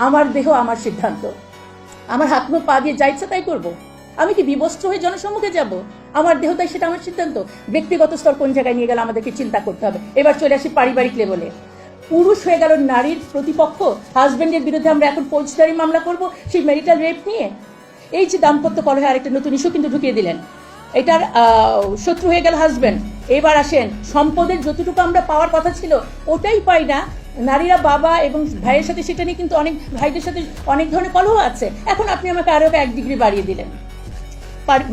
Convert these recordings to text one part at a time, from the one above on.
আমার দেহ আমার সিদ্ধান্ত, আমার হাত মুখ পা দিয়ে যা ইচ্ছা তাই করবো। আমি কি বিবস্ত্র হয়ে জনসম্মুখে যাব? আমার দেহ তাই, সেটা আমার সিদ্ধান্ত। ব্যক্তিগত স্তর কোন জায়গায় নিয়ে গেলে আমাদেরকে চিন্তা করতে হবে। এবার চলে আসি পারিবারিক লেভেলে। পুরুষ হয়ে গেল নারীর প্রতিপক্ষ, হাজবেন্ডের বিরুদ্ধে আমরা এখন ফৌজদারি মামলা করব সেই ম্যারিটাল রেপ নিয়ে। এই যে দাম্পত্য কলহে আরেকটা নতুন ইস্যু কিন্তু ঢুকিয়ে দিলেন, এটার শত্রু হয়ে গেল হাজবেন্ড। এবার আসেন, সম্পদের যতটুকু আমরা পাওয়ার কথা ছিল ওটাই পাই না। নারীরা বাবা এবং ভাইয়ের সাথে, সেটা নিয়ে কিন্তু অনেক ভাইদের সাথে অনেক ধরনের কলহ আছে। এখন আপনি আমাকে আরো 1 ডিগ্রি বাড়িয়ে দিলেন,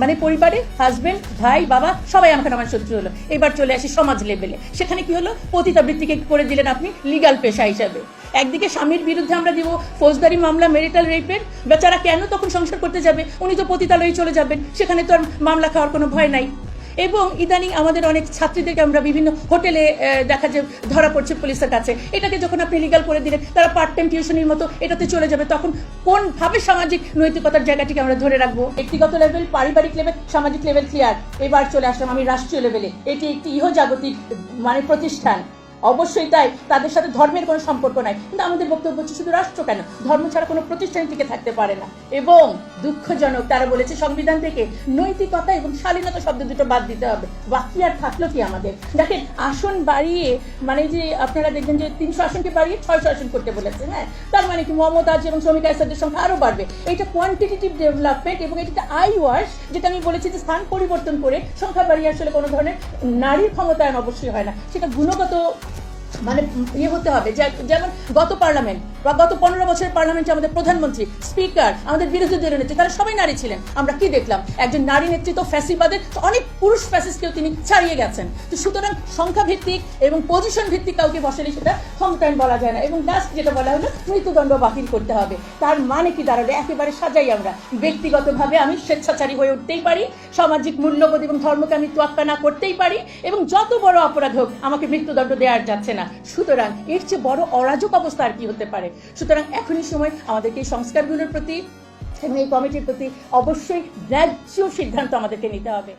মানে পরিবারে হাজবেন্ড, ভাই, বাবা সবাই আমার শত্রু হলো। এবার চলে আসি সমাজ লেভেলে। সেখানে কি হলো? পতিতাবৃত্তিকে করে দিলেন আপনি লিগাল পেশা হিসাবে। একদিকে স্বামীর বিরুদ্ধে আমরা দিব ফৌজদারি মামলা মেরিটাল রেপের, বেচারা কেন তখন সংসার করতে যাবে? উনি তো পতিতালয়ে চলে যাবেন, সেখানে তো আর মামলা খাওয়ার কোনো ভয় নাই। এবং ইদানিং আমাদের অনেক ছাত্রীদেরকে আমরা বিভিন্ন হোটেলে দেখা যায় ধরা পড়ছে পুলিশের কাছে। এটাকে যখন আপনি লিগাল করে দিলেন, তারা পার্ট টাইম টিউশনের মতো এটাতে চলে যাবে। তখন কোনভাবে সামাজিক নৈতিকতার জায়গাটিকে আমরা ধরে রাখবো? ব্যক্তিগত লেভেল, পারিবারিক লেভেল, সামাজিক লেভেল ক্লিয়ার। এবার চলে আসলাম আমি রাষ্ট্রীয় লেভেলে। এটি একটি ইহজাগতিক মানে প্রতিষ্ঠান, অবশ্যই তাই, তাদের সাথে ধর্মের কোনো সম্পর্ক নাই। কিন্তু আমাদের বক্তব্য হচ্ছে শুধু রাষ্ট্র কেন, ধর্ম ছাড়া কোনো প্রতিষ্ঠান টিকে থাকতে পারে না। এবং দুঃখজনক, তারা বলেছে সংবিধান থেকে নৈতিকতা এবং শালীনতা শব্দ দুটো বাদ দিতে হবে। বাকি আর থাকলো কি আমাদের? দেখেন, আসন বাড়িয়ে মানে যে আপনারা দেখবেন যে 300 আসনকে বাড়িয়ে 600 আসন করতে বলেছে। হ্যাঁ, তার মানে কি মমতাজ এবং শ্রমিক আইসাদের সংখ্যা আরো বাড়বে। এটা কোয়ান্টিটেটিভ ডেভেলপমেন্ট এবং এটা আই ওয়াশ, যেটা আমি বলেছি যে স্থান পরিবর্তন করে সংখ্যা বাড়িয়ে আসলে কোনো ধরনের নারীর ক্ষমতায়ন অবশ্যই হয় না। সেটা গুণগত মানে হতে হবে। যেমন গত পার্লামেন্ট বা গত 15 বছরের পার্লামেন্টে আমাদের প্রধানমন্ত্রী, স্পিকার, আমাদের বিরোধী দলীয় নেত্রী, তারা সবাই নারী ছিলেন। আমরা কি দেখলাম? একজন নারী নেতৃত্ব ফ্যাসিবাদের অনেক পুরুষ ফ্যাসিস্টকেও তিনি ছাড়িয়ে গেছেন। তো সুতরাং সংখ্যা ভিত্তিক এবং পজিশন ভিত্তিক কাউকে বসালে সেটা ক্ষমতায়ন বলা যায় না। এবং লাস্ট যেটা বলা হলো, মৃত্যুদণ্ড বাতিল করতে হবে। তার মানে কি দাঁড়ালো? একেবারে সাজাই আমরা ব্যক্তিগতভাবে আমি স্বেচ্ছাচারী হয়ে উঠতেই পারি, সামাজিক মূল্যবোধ এবং ধর্মকে আমি তোয়াক্কা না করতেই পারি, এবং যত বড় অপরাধ হোক আমাকে মৃত্যুদণ্ড দেওয়া যাচ্ছে না। সুতরাং এর চেয়ে বড় অরাজক অবস্থা আর কি হতে পারে? সুতরাং এখনই সময় আমাদেরকে এই সংস্কারগুলোর প্রতি এবং এই কমিটির প্রতি অবশ্যই ন্যায্য সিদ্ধান্ত আমাদেরকে নিতে হবে।